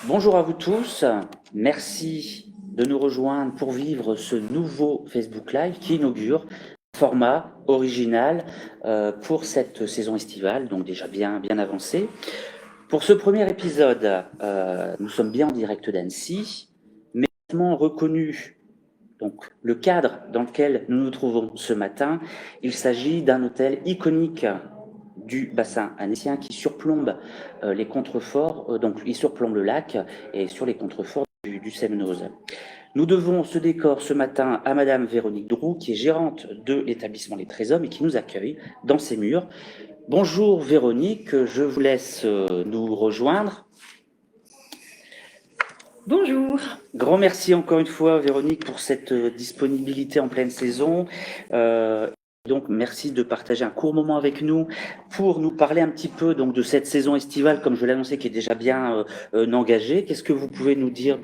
Bonjour à vous tous, merci de nous rejoindre pour vivre ce nouveau Facebook Live qui inaugure un format original pour cette saison estivale, donc déjà bien avancé. Pour ce premier épisode, nous sommes bien en direct d'Annecy, mais reconnu. Donc, le cadre dans lequel nous nous trouvons ce matin, il s'agit d'un hôtel iconique du bassin annécien qui surplombe les contreforts, donc il surplombe le lac et sur les contreforts du Semnoz. Nous devons ce décor ce matin à Madame Véronique Droux, qui est gérante de l'établissement Les 13 Hommes et qui nous accueille dans ses murs. Bonjour Véronique, je vous laisse nous rejoindre. Bonjour. Grand merci encore une fois Véronique pour cette disponibilité en pleine saison. Donc merci de partager un court moment avec nous pour nous parler un petit peu donc de cette saison estivale, comme je l'ai annoncé, qui est déjà bien engagée. Qu'est-ce que vous pouvez nous dire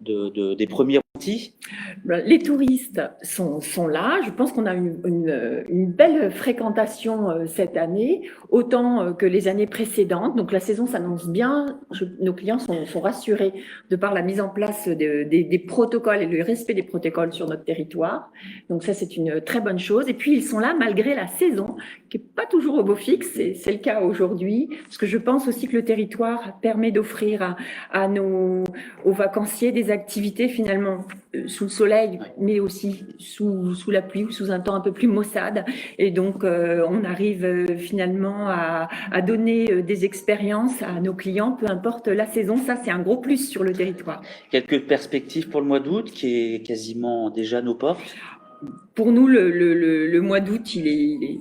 des premiers outils? Les touristes sont là. Je pense qu'on a une belle fréquentation cette année, autant que les années précédentes. Donc la saison s'annonce bien. Nos clients sont rassurés de par la mise en place des protocoles et le respect des protocoles sur notre territoire. Donc ça, c'est une très bonne chose. Et puis, ils sont là malgré la saison, qui n'est pas toujours au beau fixe. C'est le cas aujourd'hui, parce que je pense aussi que le territoire permet d'offrir aux vacanciers des activités finalement sous le soleil, mais aussi sous la pluie ou sous un temps un peu plus maussade. Et donc, on arrive finalement à donner des expériences à nos clients, peu importe la saison. Ça, c'est un gros plus sur le territoire. Quelques perspectives pour le mois d'août, qui est quasiment déjà à nos portes. Pour nous, le mois d'août, il est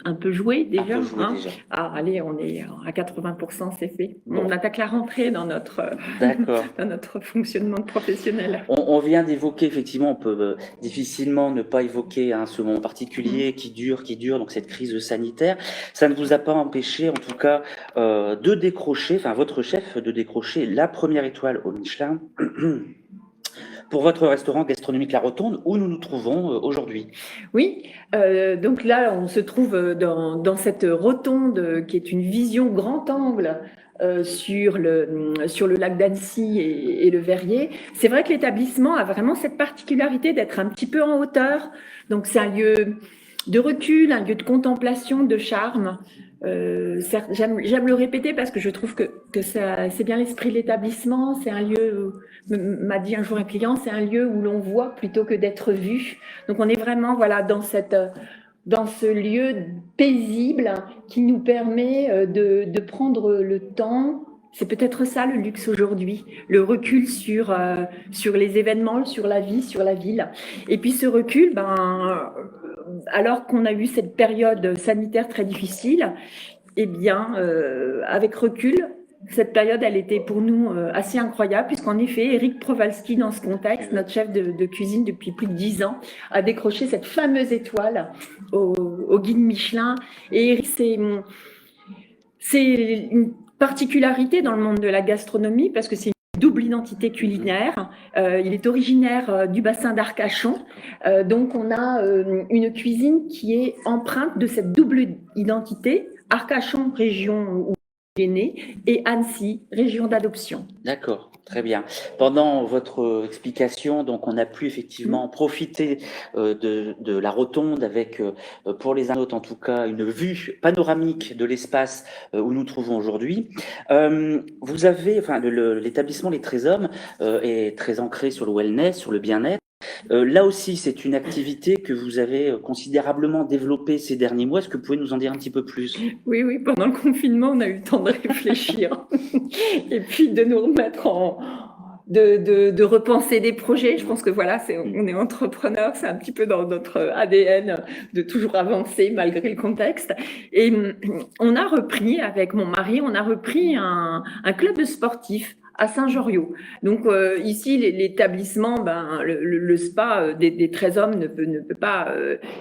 un peu joué déjà. Déjà. Ah, allez, on est à 80%, c'est fait. Bon. On attaque la rentrée dans notre fonctionnement professionnel. On vient d'évoquer, effectivement, on peut difficilement ne pas évoquer ce moment particulier qui dure, donc cette crise sanitaire. Ça ne vous a pas empêché, en tout cas, de décrocher, enfin votre chef, de décrocher la première étoile au Michelin pour votre restaurant gastronomique La Rotonde, où nous nous trouvons aujourd'hui. Oui, donc là, on se trouve dans cette rotonde qui est une vision grand angle sur le lac d'Annecy et le Verrier. C'est vrai que l'établissement a vraiment cette particularité d'être un petit peu en hauteur. Donc, c'est un lieu de recul, un lieu de contemplation, de charme. J'aime le répéter parce que je trouve que c'est bien l'esprit de l'établissement. C'est un lieu, m'a dit un jour un client, c'est un lieu où l'on voit plutôt que d'être vu. Donc on est vraiment dans ce lieu paisible qui nous permet de prendre le temps. C'est peut-être ça le luxe aujourd'hui, le recul sur les événements, sur la vie, sur la ville. Et puis ce recul, alors qu'on a eu cette période sanitaire très difficile, eh bien, avec recul, cette période, elle était pour nous assez incroyable, puisqu'en effet, Éric Prowalski, dans ce contexte, notre chef de cuisine depuis plus de 10 ans, a décroché cette fameuse étoile au guide Michelin. Et Éric, c'est une particularité dans le monde de la gastronomie, parce que c'est une double identité culinaire. Il est originaire du bassin d'Arcachon. Donc, on a une cuisine qui est empreinte de cette double identité. Arcachon, région où il est né, et Annecy, région d'adoption. D'accord, très bien. Pendant votre explication, donc on a pu effectivement profiter de la rotonde avec, pour les internautes en tout cas, une vue panoramique de l'espace où nous trouvons aujourd'hui. Vous avez, enfin, l'établissement Les 13 Hommes est très ancré sur le wellness, sur le bien-être. Là aussi, c'est une activité que vous avez considérablement développée ces derniers mois. Est-ce que vous pouvez nous en dire un petit peu plus? Oui, pendant le confinement, on a eu le temps de réfléchir et puis de nous remettre de repenser des projets. Je pense que voilà, on est entrepreneur, c'est un petit peu dans notre ADN de toujours avancer malgré le contexte. Et on a repris, avec mon mari, un club de sportifs à Saint-Joriot. Donc ici, l'établissement, le spa des 13 hommes ne peut pas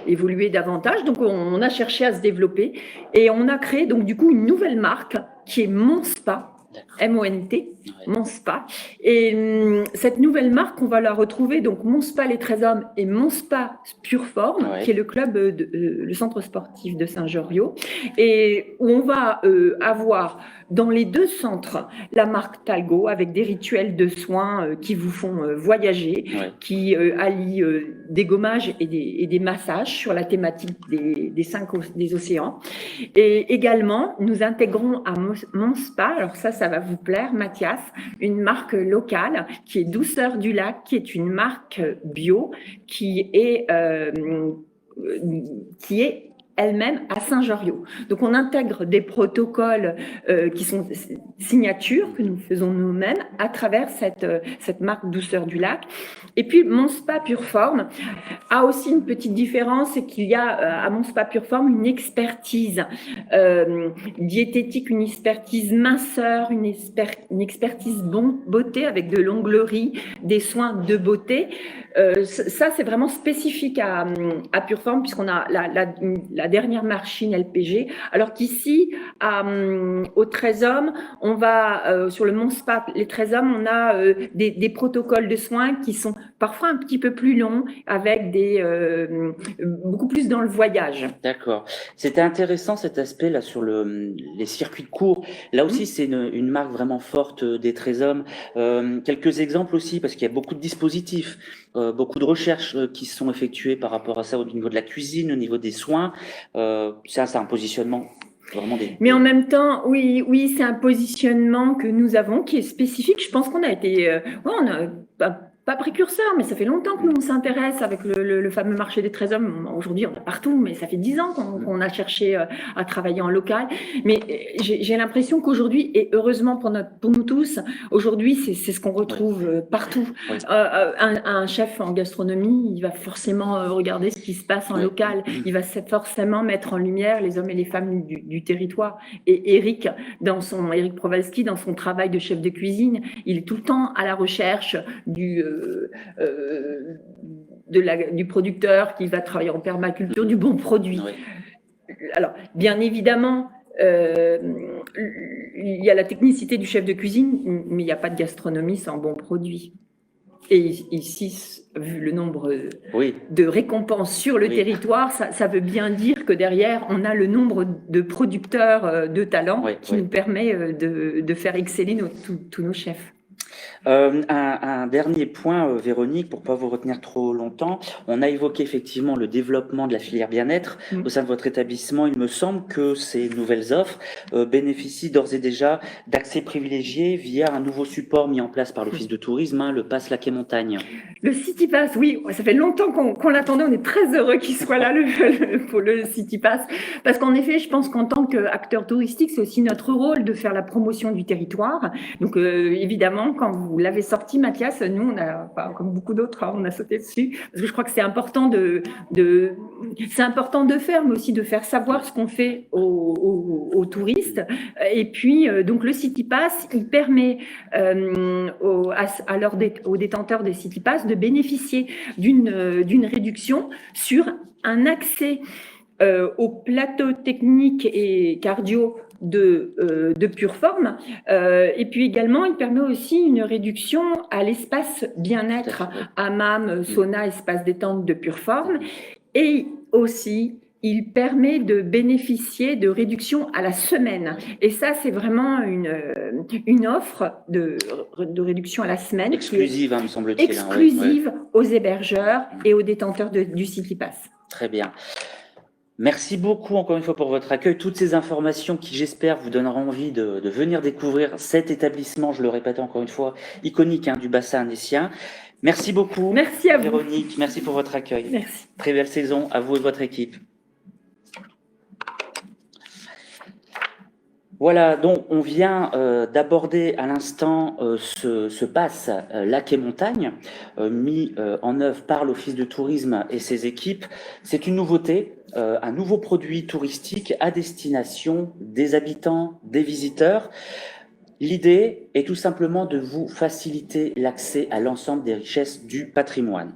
évoluer davantage. Donc on a cherché à se développer et on a créé donc du coup une nouvelle marque qui est Mon Spa. M-O-N-T, Mon Spa. Et cette nouvelle marque, on va la retrouver, donc Mon Spa Les 13 Hommes et Mon Spa Pure Forme, qui est le club, le centre sportif de Saint-Georges, et où on va avoir dans les deux centres la marque Talgo avec des rituels de soins qui vous font voyager, qui allient des gommages et des massages sur la thématique des océans. Et également, nous intégrons à Mon Spa, alors ça va vous plaire, Mathias, une marque locale qui est Douceur du Lac, qui est une marque bio qui est elle-même à Saint-Georges. Donc, on intègre des protocoles qui sont signatures que nous faisons nous-mêmes à travers cette marque Douceur du Lac. Et puis, Mon Spa Pure Forme a aussi une petite différence, c'est qu'il y a à Mon Spa Pure Forme une expertise diététique, une expertise minceur, une expertise beauté avec de l'onglerie, des soins de beauté. Ça, c'est vraiment spécifique à Pure Forme puisqu'on a la dernière machine LPG, alors qu'ici, au 13 Hommes, on va, sur le Mon Spa, les 13 Hommes, on a des protocoles de soins qui sont parfois un petit peu plus longs, avec beaucoup plus dans le voyage. D'accord. C'était intéressant cet aspect-là sur les circuits de cours. Là aussi, c'est une marque vraiment forte des 13 Hommes. Quelques exemples aussi, parce qu'il y a beaucoup de dispositifs, beaucoup de recherches qui sont effectuées par rapport à ça au niveau de la cuisine, au niveau des soins. Ça, c'est un positionnement vraiment Mais en même temps, oui, c'est un positionnement que nous avons qui est spécifique. Je pense qu'on a été, on a pas précurseur, mais ça fait longtemps que l'on s'intéresse avec le fameux marché des 13 Hommes. Aujourd'hui, on est partout, mais ça fait 10 ans qu'on a cherché à travailler en local. Mais j'ai l'impression qu'aujourd'hui, et heureusement pour nous tous, aujourd'hui, c'est ce qu'on retrouve partout. Un chef en gastronomie, il va forcément regarder ce qui se passe en local. Il va forcément mettre en lumière les hommes et les femmes du territoire. Et Eric Provalski, dans son travail de chef de cuisine, il est tout le temps à la recherche du producteur qui va travailler en permaculture, du bon produit. Alors, bien évidemment, il y a la technicité du chef de cuisine, mais il n'y a pas de gastronomie sans bon produit. Et ici, vu le nombre de récompenses sur le territoire, ça veut bien dire que derrière, on a le nombre de producteurs de talent qui nous permet de faire exceller tous nos chefs. Un dernier point, Véronique, pour ne pas vous retenir trop longtemps. On a évoqué effectivement le développement de la filière bien-être au sein de votre établissement. Il me semble que ces nouvelles offres bénéficient d'ores et déjà d'accès privilégié via un nouveau support mis en place par l'Office de tourisme, le Pass Lac et Montagne. Le City Pass, oui, ça fait longtemps qu'on l'attendait. On est très heureux qu'il soit là, pour le City Pass. Parce qu'en effet, je pense qu'en tant qu'acteur touristique, c'est aussi notre rôle de faire la promotion du territoire. Donc, évidemment, quand vous l'avez sorti, Mathias, nous, on a, comme beaucoup d'autres, on a sauté dessus. Parce que je crois que c'est important c'est important de faire, mais aussi de faire savoir ce qu'on fait aux touristes. Et puis, donc, le City Pass, il permet aux détenteurs des City Pass de bénéficier d'une réduction sur un accès au plateau technique et cardio de Pure Forme. Et puis également, il permet aussi une réduction à l'espace bien-être, hammam, sauna, espace détente de Pure Forme. Et aussi, il permet de bénéficier de réductions à la semaine. Et ça, c'est vraiment une offre de réduction à la semaine. Exclusive, me semble-t-il. Exclusive aux hébergeurs et aux détenteurs du City Pass. Très bien. Merci beaucoup encore une fois pour votre accueil. Toutes ces informations qui, j'espère, vous donneront envie de venir découvrir cet établissement, je le répète encore une fois, iconique du bassin annécien. Merci beaucoup. Merci à vous. Véronique, merci pour votre accueil. Merci. Très belle saison à vous et votre équipe. Voilà, donc on vient d'aborder à l'instant ce pass Lac et Montagne mis en œuvre par l'Office de tourisme et ses équipes. C'est une nouveauté, un nouveau produit touristique à destination des habitants, des visiteurs. L'idée est tout simplement de vous faciliter l'accès à l'ensemble des richesses du patrimoine.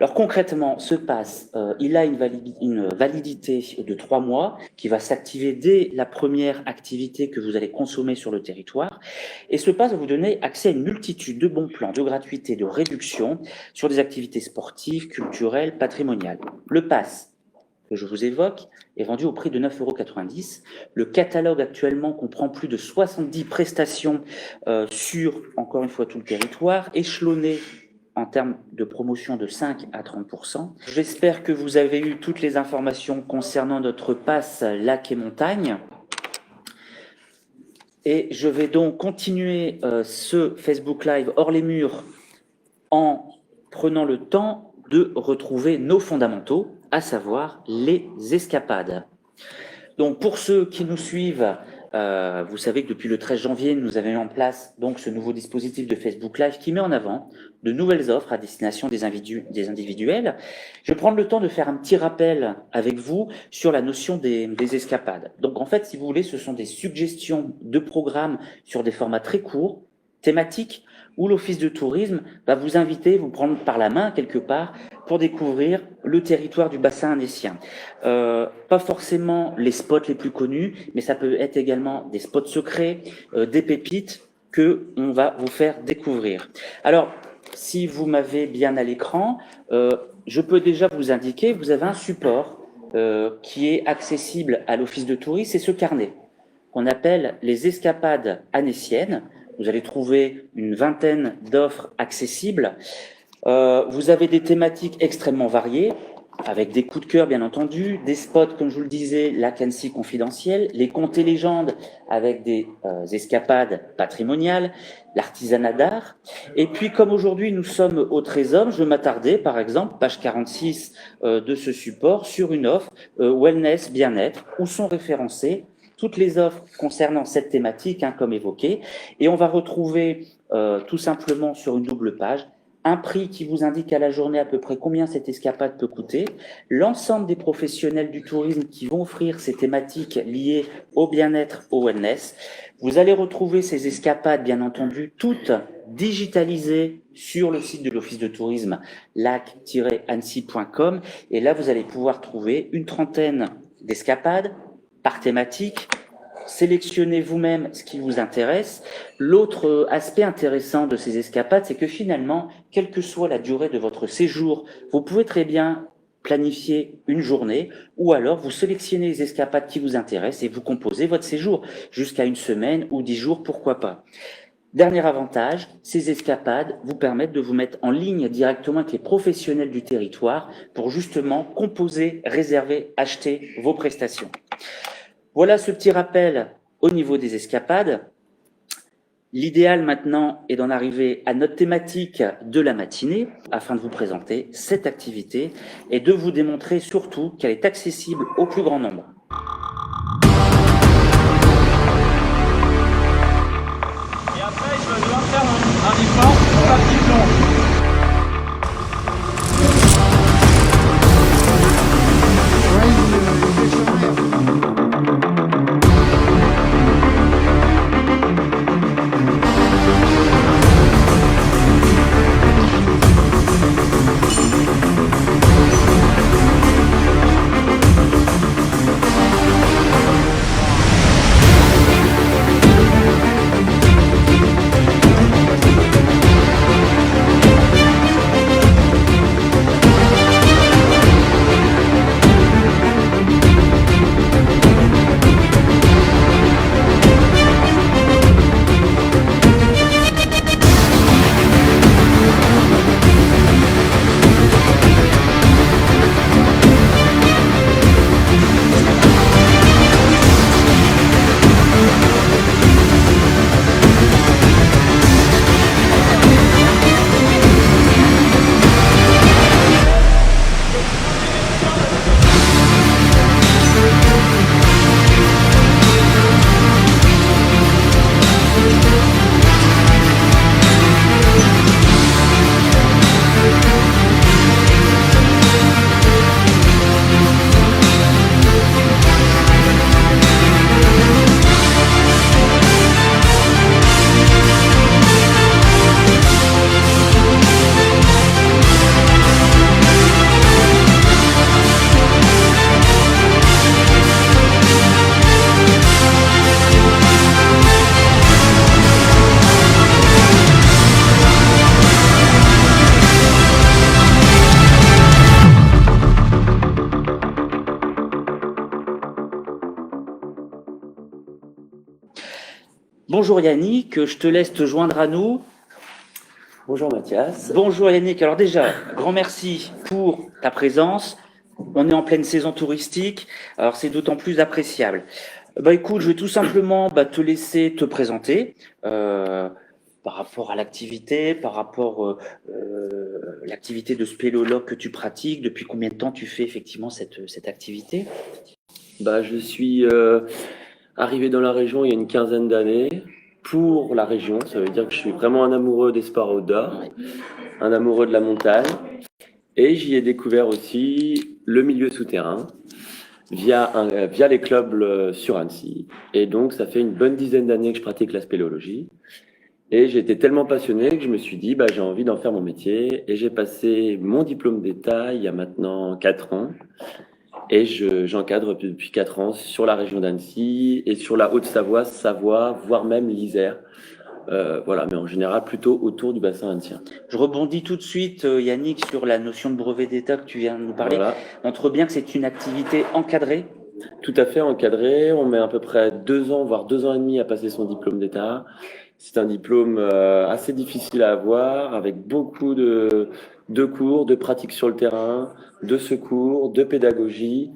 Alors concrètement, ce pass, il a une validité de 3 mois qui va s'activer dès la première activité que vous allez consommer sur le territoire. Et ce pass va vous donner accès à une multitude de bons plans, de gratuité, de réduction sur des activités sportives, culturelles, patrimoniales. Le pass que je vous évoque est vendu au prix de 9,90 €. Le catalogue actuellement comprend plus de 70 prestations sur, encore une fois, tout le territoire, échelonnées en termes de promotion de 5 à 30%. J'espère que vous avez eu toutes les informations concernant notre pass lac et montagne. Et je vais donc continuer ce Facebook Live hors les murs en prenant le temps de retrouver nos fondamentaux, à savoir les escapades. Donc pour ceux qui nous suivent, vous savez que depuis le 13 janvier, nous avons mis en place donc ce nouveau dispositif de Facebook Live qui met en avant de nouvelles offres à destination des individuels. Je vais prendre le temps de faire un petit rappel avec vous sur la notion des escapades. Donc en fait, si vous voulez, ce sont des suggestions de programmes sur des formats très courts, thématiques, où l'Office de tourisme va vous inviter, vous prendre par la main quelque part pour découvrir le territoire du bassin annécien. Pas forcément les spots les plus connus, mais ça peut être également des spots secrets, des pépites que on va vous faire découvrir. Alors, si vous m'avez bien à l'écran, je peux déjà vous indiquer, vous avez un support qui est accessible à l'Office de tourisme, c'est ce carnet qu'on appelle les escapades annéciennes. Vous allez trouver une vingtaine d'offres accessibles. Vous avez des thématiques extrêmement variées, avec des coups de cœur bien entendu, des spots comme je vous le disais, lac Annecy confidentiel, les contes et légendes avec des escapades patrimoniales, l'artisanat d'art. Et puis comme aujourd'hui nous sommes au Trésor, je m'attardais par exemple, page 46 de ce support, sur une offre wellness, bien-être, où sont référencées toutes les offres concernant cette thématique, comme évoqué, et on va retrouver tout simplement sur une double page un prix qui vous indique à la journée à peu près combien cette escapade peut coûter, l'ensemble des professionnels du tourisme qui vont offrir ces thématiques liées au bien-être, au wellness. Vous allez retrouver ces escapades, bien entendu, toutes digitalisées sur le site de l'Office de tourisme lac-annecy.com, et là vous allez pouvoir trouver une trentaine d'escapades par thématique. Sélectionnez vous-même ce qui vous intéresse. L'autre aspect intéressant de ces escapades, c'est que finalement, quelle que soit la durée de votre séjour, vous pouvez très bien planifier une journée ou alors vous sélectionnez les escapades qui vous intéressent et vous composez votre séjour jusqu'à une semaine ou 10 jours, pourquoi pas. Dernier avantage, ces escapades vous permettent de vous mettre en ligne directement avec les professionnels du territoire pour justement composer, réserver, acheter vos prestations. Voilà ce petit rappel au niveau des escapades. L'idéal maintenant est d'en arriver à notre thématique de la matinée afin de vous présenter cette activité et de vous démontrer surtout qu'elle est accessible au plus grand nombre. Et après, je vais devoir faire un effort pour la petite plonge. Bonjour Yannick, je te laisse te joindre à nous. Bonjour Mathias. Bonjour Yannick, alors déjà, grand merci pour ta présence. On est en pleine saison touristique, alors c'est d'autant plus appréciable. Écoute, je vais tout simplement te laisser te présenter par rapport à l'activité, par rapport à l'activité de spéléologue que tu pratiques. Depuis combien de temps tu fais effectivement cette activité? Je suis arrivé dans la région il y a une quinzaine d'années pour la région. Ça veut dire que je suis vraiment un amoureux des sports outdoor, un amoureux de la montagne. Et j'y ai découvert aussi le milieu souterrain via les clubs sur Annecy. Et donc, ça fait une bonne dizaine d'années que je pratique la spéléologie. Et j'ai été tellement passionné que je me suis dit, j'ai envie d'en faire mon métier. Et j'ai passé mon diplôme d'État il y a maintenant 4 ans. Et j'encadre depuis 4 ans sur la région d'Annecy et sur la Haute-Savoie, Savoie, voire même l'Isère. Mais en général plutôt autour du bassin annecyien. Je rebondis tout de suite, Yannick, sur la notion de brevet d'État que tu viens de nous parler. Voilà. On montre bien que c'est une activité encadrée. Tout à fait encadré. On met à peu près 2 ans, voire 2 ans et demi à passer son diplôme d'État. C'est un diplôme assez difficile à avoir, avec beaucoup de cours, de pratiques sur le terrain, de secours, de pédagogie.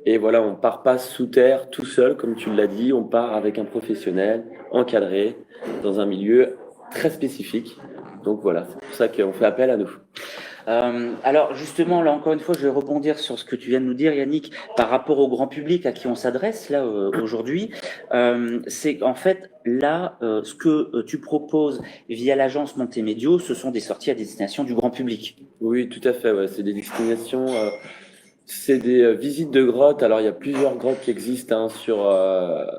Et voilà, on part pas sous terre tout seul, comme tu l'as dit, on part avec un professionnel encadré dans un milieu très spécifique. Donc voilà, c'est pour ça qu'on fait appel à nous. Alors justement, là encore une fois, je vais rebondir sur ce que tu viens de nous dire, Yannick, par rapport au grand public à qui on s'adresse là aujourd'hui. C'est en fait là, ce que tu proposes via l'agence Montemedio, ce sont des sorties à destination du grand public. Oui, tout à fait. Ouais. C'est des destinations. C'est des visites de grottes. Alors, il y a plusieurs grottes qui existent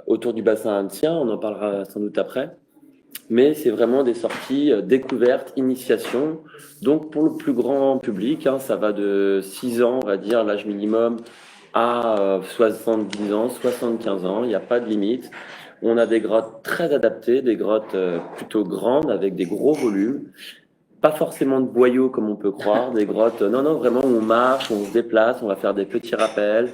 autour du bassin annecyien. On en parlera sans doute après. Mais c'est vraiment des sorties découvertes, initiation. Donc, pour le plus grand public, ça va de 6 ans, on va dire, l'âge minimum, à 70 ans, 75 ans. Il n'y a pas de limite. On a des grottes très adaptées, des grottes plutôt grandes avec des gros volumes. Pas forcément de boyaux comme on peut croire, des grottes. Non, vraiment, on marche, on se déplace, on va faire des petits rappels,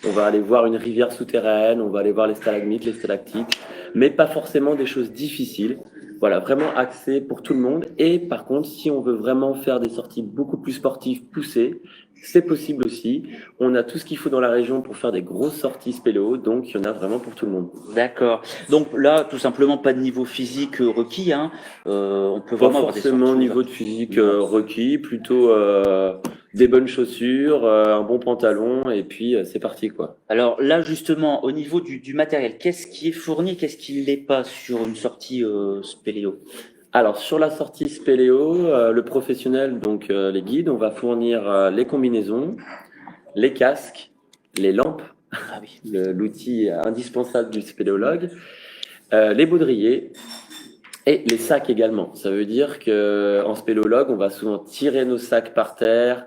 on va aller voir une rivière souterraine, on va aller voir les stalagmites, les stalactites, mais pas forcément des choses difficiles. Voilà, vraiment axé pour tout le monde. Et par contre, si on veut vraiment faire des sorties beaucoup plus sportives, poussées, c'est possible aussi. On a tout ce qu'il faut dans la région pour faire des grosses sorties spéléo, donc il y en a vraiment pour tout le monde. D'accord. Donc là, tout simplement, pas de niveau physique requis. On peut vraiment avoir des sorties. Pas forcément niveau de physique requis, plutôt des bonnes chaussures, un bon pantalon, et puis c'est parti, quoi. Alors là, justement, au niveau du matériel, qu'est-ce qui est fourni, qu'est-ce qui ne l'est pas sur une sortie spéléo? Alors, sur la sortie spéléo, le professionnel, donc les guides, on va fournir les combinaisons, les casques, les lampes, l'outil indispensable du spéléologue, les baudriers et les sacs également. Ça veut dire qu'en spéléologue, on va souvent tirer nos sacs par terre,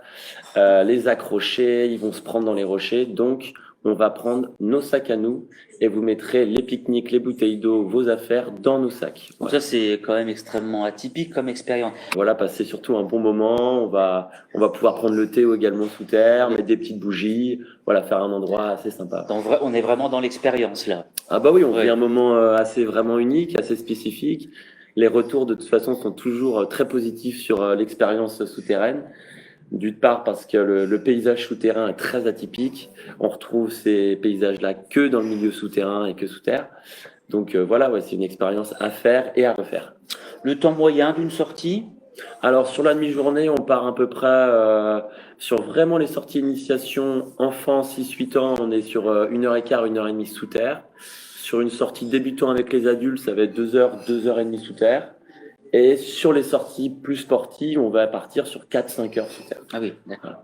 les accrocher, ils vont se prendre dans les rochers. Donc, on va prendre nos sacs à nous et vous mettrez les pique-niques, les bouteilles d'eau, vos affaires dans nos sacs. Donc ça, c'est quand même extrêmement atypique comme expérience. Voilà, passer surtout un bon moment. On va pouvoir prendre le thé également sous terre, mettre des petites bougies. Voilà, faire un endroit assez sympa. On est vraiment dans l'expérience là. Ah oui, on vit un moment assez vraiment unique, assez spécifique. Les retours de toute façon sont toujours très positifs sur l'expérience souterraine. D'une part parce que le paysage souterrain est très atypique. On retrouve ces paysages-là que dans le milieu souterrain et que sous terre. Donc c'est une expérience à faire et à refaire. Le temps moyen d'une sortie? Alors sur la demi-journée, on part à peu près sur vraiment les sorties initiation enfants 6-8 ans, on est sur 1h15, 1h30 sous terre. Sur une sortie débutant avec les adultes, ça va être 2h, 2h30 sous terre. Et sur les sorties plus sportives, on va partir sur 4-5 heures sous terre. Ah oui, d'accord. Voilà.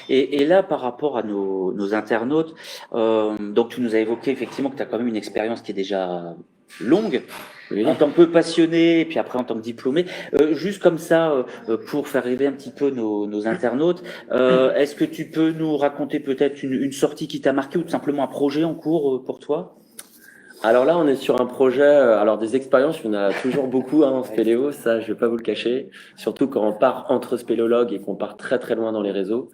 Et là, par rapport à nos internautes, donc tu nous as évoqué effectivement que tu as quand même une expérience qui est déjà longue, oui, en tant que passionné, et puis après en tant que diplômé. Juste comme ça, pour faire rêver un petit peu nos internautes, est-ce que tu peux nous raconter peut-être une sortie qui t'a marqué ou tout simplement un projet en cours pour toi? Alors là, on est sur un projet, alors des expériences, il y en a toujours beaucoup en spéléo, ça je vais pas vous le cacher, surtout quand on part entre spéléologues et qu'on part très très loin dans les réseaux.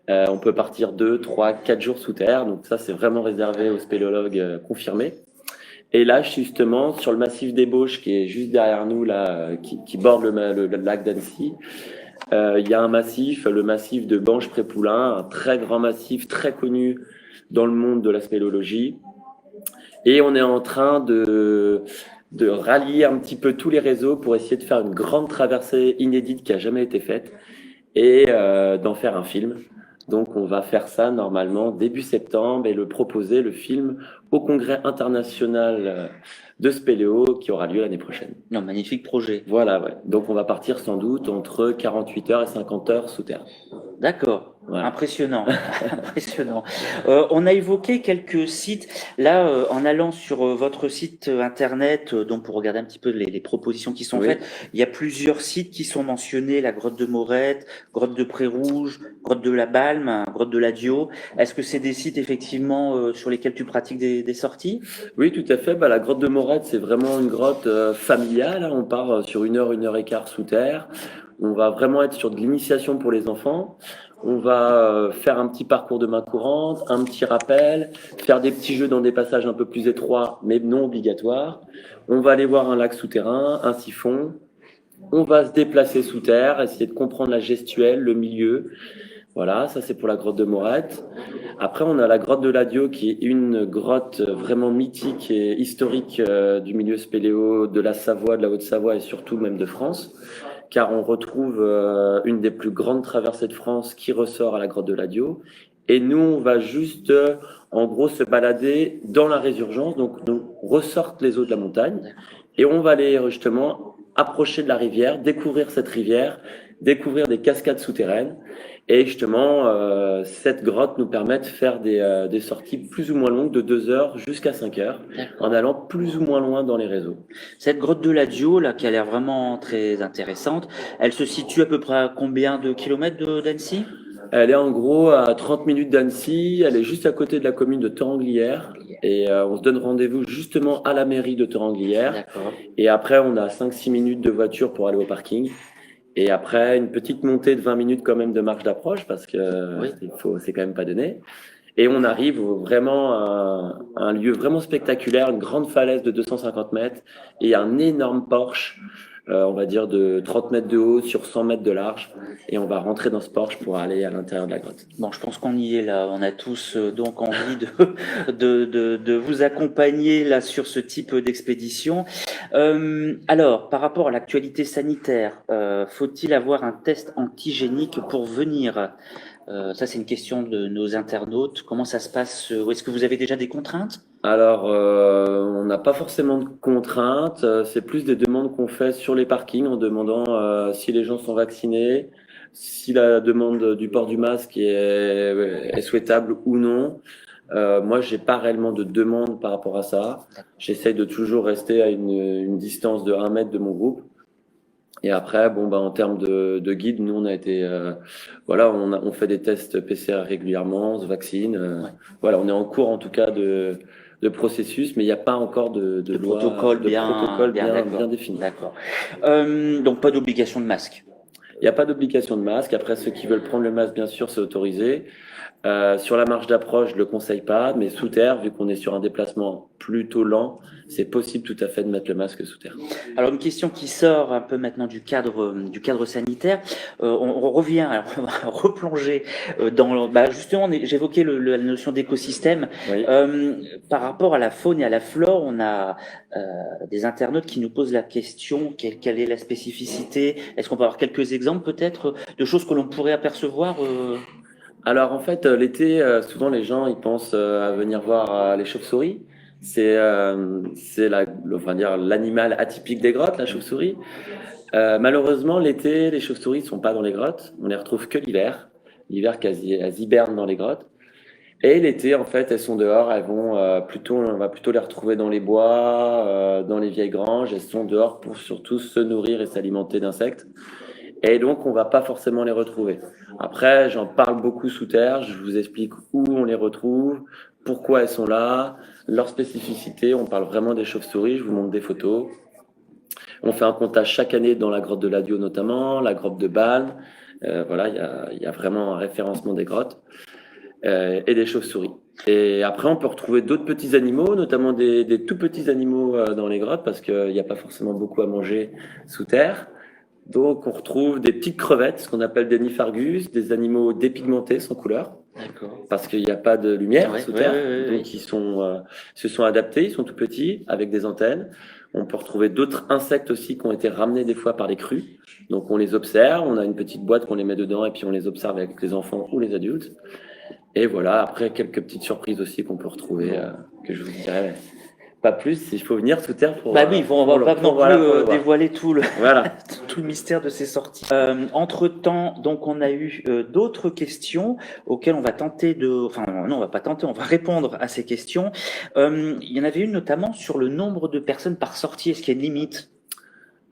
On peut partir 2, 3, 4 jours sous terre, donc ça c'est vraiment réservé aux spéléologues confirmés. Et là, justement, sur le massif des Bauges, qui est juste derrière nous, là, qui borde le lac d'Annecy, il y a un massif, le massif de Banche-Pré-Poulain, un très grand massif, très connu dans le monde de la spéléologie. Et on est en train de rallier un petit peu tous les réseaux pour essayer de faire une grande traversée inédite qui a jamais été faite et d'en faire un film. Donc on va faire ça normalement début septembre et le proposer, le film, au Congrès international de spéléo qui aura lieu l'année prochaine. Non, magnifique projet. Voilà, ouais. Donc on va partir sans doute entre 48 heures et 50 heures sous terre. D'accord. Voilà. Impressionnant, impressionnant. On a évoqué quelques sites. Là, en allant sur votre site internet, donc pour regarder un petit peu les propositions qui sont Oui. faites, il y a plusieurs sites qui sont mentionnés, la grotte de Morette, grotte de Pré-Rouge, grotte de la Balme, grotte de la Dio. Est-ce que c'est des sites effectivement sur lesquels tu pratiques des sorties? Oui, tout à fait. Bah, la grotte de Morette, c'est vraiment une grotte familiale, hein. On part sur 1 heure et quart sous terre. On va vraiment être sur de l'initiation pour les enfants. On va faire un petit parcours de main courante, un petit rappel, faire des petits jeux dans des passages un peu plus étroits, mais non obligatoires. On va aller voir un lac souterrain, un siphon. On va se déplacer sous terre, essayer de comprendre la gestuelle, le milieu. Voilà, ça c'est pour la grotte de Morette. Après, on a la grotte de l'Adio, qui est une grotte vraiment mythique et historique du milieu spéléo de la Savoie, de la Haute-Savoie et surtout même de France, car on retrouve une des plus grandes traversées de France qui ressort à la grotte de l'Adio. Et nous, on va juste, en gros, se balader dans la résurgence, donc nous ressortent les eaux de la montagne, et on va aller justement approcher de la rivière, découvrir cette rivière, découvrir des cascades souterraines. Et justement, cette grotte nous permet de faire des sorties plus ou moins longues de 2 heures jusqu'à 5 heures, en allant plus ou moins loin dans les réseaux. Cette grotte de la Dio, là, qui a l'air vraiment très intéressante, elle se situe à peu près à combien de kilomètres d'Annecy? Elle est en gros à 30 minutes d'Annecy, elle est juste à côté de la commune de Torrenglières, et on se donne rendez-vous justement à la mairie de Torrenglières. D'accord. Et après, on a 5-6 minutes de voiture pour aller au parking. Et après, une petite montée de 20 minutes quand même de marche d'approche, parce que Oui. c'est quand même pas donné. Et on arrive vraiment à un lieu vraiment spectaculaire, une grande falaise de 250 mètres et un énorme porche, on va dire de 30 mètres de haut sur 100 mètres de large. Et on va rentrer dans ce porche pour aller à l'intérieur de la grotte. Bon, je pense qu'on y est là. On a tous donc envie de vous accompagner là sur ce type d'expédition. Alors, par rapport à l'actualité sanitaire, faut-il avoir un test antigénique pour venir? Ça, c'est une question de nos internautes. Comment ça se passe? Est-ce que vous avez déjà des contraintes? Alors, on n'a pas forcément de contraintes, c'est plus des demandes qu'on fait sur les parkings en demandant si les gens sont vaccinés, si la demande du port du masque est souhaitable ou non. Moi, j'ai pas réellement de demande par rapport à ça. J'essaye de toujours rester à une distance de 1 mètre de mon groupe. Et après, bon, bah, en termes de guide, nous, on a été, voilà, on fait des tests PCR régulièrement, on se vaccine. Ouais. Voilà, on est en cours en tout cas de processus, mais il n'y a pas encore de loi, protocole de protocole d'accord. bien défini. D'accord. Donc, pas d'obligation de masque. Il n'y a pas d'obligation de masque. Après, ceux qui veulent prendre le masque, bien sûr, c'est autorisé. Sur la marche d'approche, je le conseille pas, mais sous terre, vu qu'on est sur un déplacement plutôt lent, c'est possible tout à fait de mettre le masque sous terre. Alors, une question qui sort un peu maintenant du cadre sanitaire. On revient, alors on va replonger justement, j'évoquais la notion d'écosystème. Oui. Par rapport à la faune et à la flore, on a des internautes qui nous posent la question, quelle est la spécificité? Est-ce qu'on peut avoir quelques exemples peut-être de choses que l'on pourrait apercevoir Alors en fait, l'été, souvent les gens ils pensent à venir voir les chauves-souris. C'est on va dire l'animal atypique des grottes, la chauve-souris. Malheureusement, l'été, les chauves-souris sont pas dans les grottes. On les retrouve que l'hiver. L'hiver, elles hibernent dans les grottes. Et l'été, en fait, elles sont dehors. Elles vont on va plutôt les retrouver dans les bois, dans les vieilles granges. Elles sont dehors pour surtout se nourrir et s'alimenter d'insectes. Et donc, on va pas forcément les retrouver. Après, j'en parle beaucoup sous terre. Je vous explique où on les retrouve, pourquoi elles sont là, leurs spécificités. On parle vraiment des chauves-souris. Je vous montre des photos. On fait un comptage chaque année dans la grotte de l'Adio notamment, la grotte de Balme. Voilà, il y a vraiment un référencement des grottes. et des chauves-souris. Et après, on peut retrouver d'autres petits animaux, notamment des tout petits animaux dans les grottes, parce qu'il n'y a pas forcément beaucoup à manger sous terre. Donc, on retrouve des petites crevettes, ce qu'on appelle des niphargus, des animaux dépigmentés sans couleur, D'accord. parce qu'il n'y a pas de lumière Ouais, sous ouais, terre. ouais, ouais, Donc, ouais. ils se sont adaptés, ils sont tout petits, avec des antennes. On peut retrouver d'autres insectes aussi qui ont été ramenés des fois par les crues. Donc, on les observe, on a une petite boîte qu'on les met dedans et puis on les observe avec les enfants ou les adultes. Et voilà, après, quelques petites surprises aussi qu'on peut retrouver, que je vous dirai pas plus. Il faut venir sous terre pour. Bah oui, on va pas non plus voilà, pour le voir. dévoiler tout le, Voilà. tout le mystère de ces sorties. Entre-temps, donc on a eu d'autres questions auxquelles on va tenter enfin non, on va pas tenter, on va répondre à ces questions. Il y en avait une notamment sur le nombre de personnes par sortie. Est-ce qu'il y a une limite?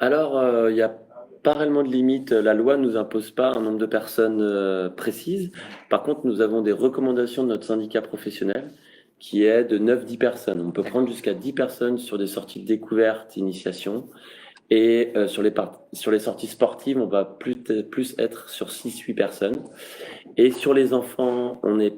Alors, il n'y a pas réellement de limite. La loi ne nous impose pas un nombre de personnes précises. Par contre, nous avons des recommandations de notre syndicat professionnel qui est de 9-10 personnes. On peut prendre jusqu'à 10 personnes sur des sorties de découverte, initiation. Et sur les sorties sportives, on va plus être sur 6-8 personnes. Et sur les enfants, on a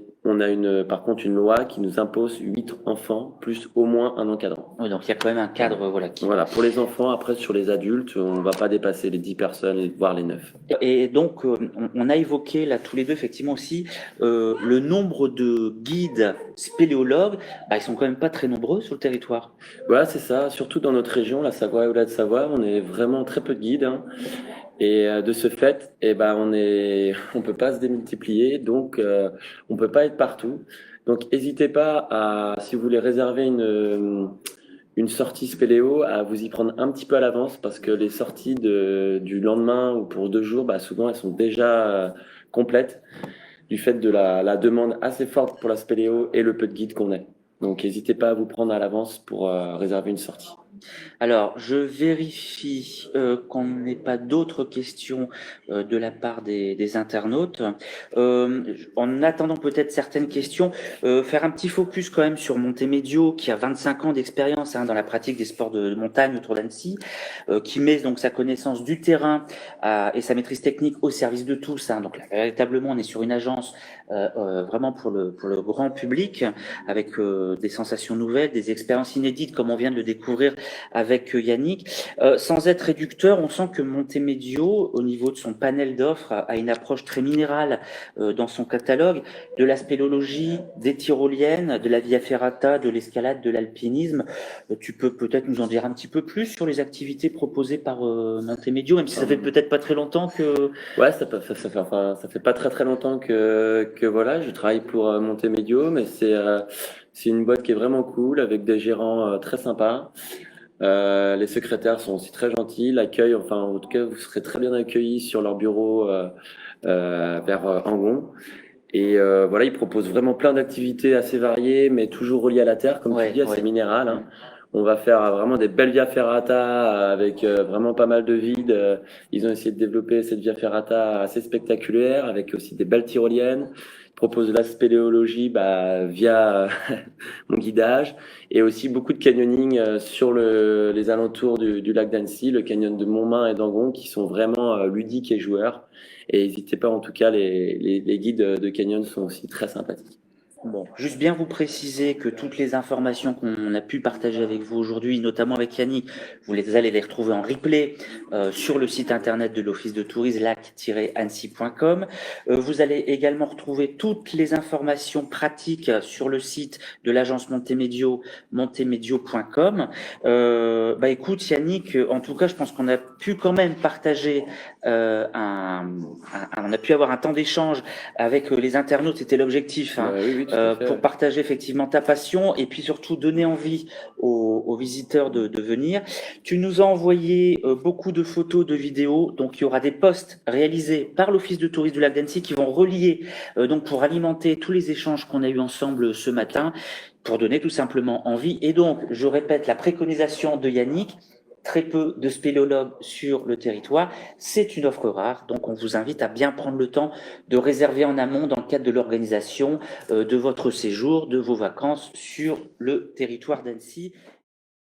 par contre une loi qui nous impose 8 enfants plus au moins un encadrant. Oui, donc il y a quand même un cadre, voilà. Voilà, pour les enfants, après sur les adultes, on va pas dépasser les 10 personnes, voire les 9. Et donc, on a évoqué là tous les deux effectivement aussi le nombre de guides spéléologues. Bah, ils sont quand même pas très nombreux sur le territoire. Voilà, c'est ça. Surtout dans notre région, la Savoie et au-delà de Savoie, on est vraiment très peu de guides. Hein. Et de ce fait, on peut pas se démultiplier, donc on peut pas être partout. Donc, n'hésitez pas si vous voulez réserver une sortie spéléo, à vous y prendre un petit peu à l'avance, parce que les sorties du lendemain ou pour 2 jours, bah, souvent elles sont déjà complètes du fait de la demande assez forte pour la spéléo et le peu de guides qu'on ait. Donc, n'hésitez pas à vous prendre à l'avance pour réserver une sortie. Alors, je vérifie qu'on n'ait pas d'autres questions de la part des internautes. En attendant peut-être certaines questions, faire un petit focus quand même sur Montemedio, qui a 25 ans d'expérience dans la pratique des sports de montagne autour d'Annecy, qui met donc sa connaissance du terrain et sa maîtrise technique au service de tous. Donc là, véritablement, on est sur une agence vraiment pour le grand public, avec des sensations nouvelles, des expériences inédites, comme on vient de le découvrir avec Yannick. Sans être réducteur, on sent que Montemedio, au niveau de son panel d'offres, a une approche très minérale dans son catalogue, de la spéléologie, des tyroliennes, de la via ferrata, de l'escalade, de l'alpinisme. Tu peux peut-être nous en dire un petit peu plus sur les activités proposées par Montemedio, même si ça fait peut-être pas très longtemps que... Ouais, ça fait pas très longtemps que voilà, je travaille pour Montemedio, mais c'est une boîte qui est vraiment cool, avec des gérants très sympas. Les secrétaires sont aussi très gentils. L'accueil, en tout cas, vous serez très bien accueillis sur leur bureau vers Angon. Et voilà, ils proposent vraiment plein d'activités assez variées, mais toujours reliées à la terre, comme tu dis, assez minérales. Hein. On va faire vraiment des belles via ferrata avec vraiment pas mal de vide. Ils ont essayé de développer cette via ferrata assez spectaculaire, avec aussi des belles tyroliennes. Ils proposent la spéléologie via mon guidage, et aussi beaucoup de canyoning sur les alentours du lac d'Annecy, le canyon de Montmain et d'Angon, qui sont vraiment ludiques et joueurs. Et n'hésitez pas, en tout cas, les guides de canyon sont aussi très sympathiques. Bon, juste bien vous préciser que toutes les informations qu'on a pu partager avec vous aujourd'hui, notamment avec Yannick, vous allez les retrouver en replay sur le site internet de l'Office de tourisme lac-annecy.com. Vous allez également retrouver toutes les informations pratiques sur le site de l'agence Montemedio, montemedio.com. Écoute Yannick, en tout cas, je pense qu'on a pu quand même partager on a pu avoir un temps d'échange avec les internautes, c'était l'objectif. Oui, pour partager effectivement ta passion et puis surtout donner envie aux visiteurs de venir. Tu nous as envoyé beaucoup de photos, de vidéos, donc il y aura des posts réalisés par l'Office de tourisme du lac d'Annecy qui vont relier, donc pour alimenter tous les échanges qu'on a eu ensemble ce matin, pour donner tout simplement envie. Et donc, je répète la préconisation de Yannick, très peu de spéléologues sur le territoire. C'est une offre rare, donc on vous invite à bien prendre le temps de réserver en amont dans le cadre de l'organisation de votre séjour, de vos vacances sur le territoire d'Annecy.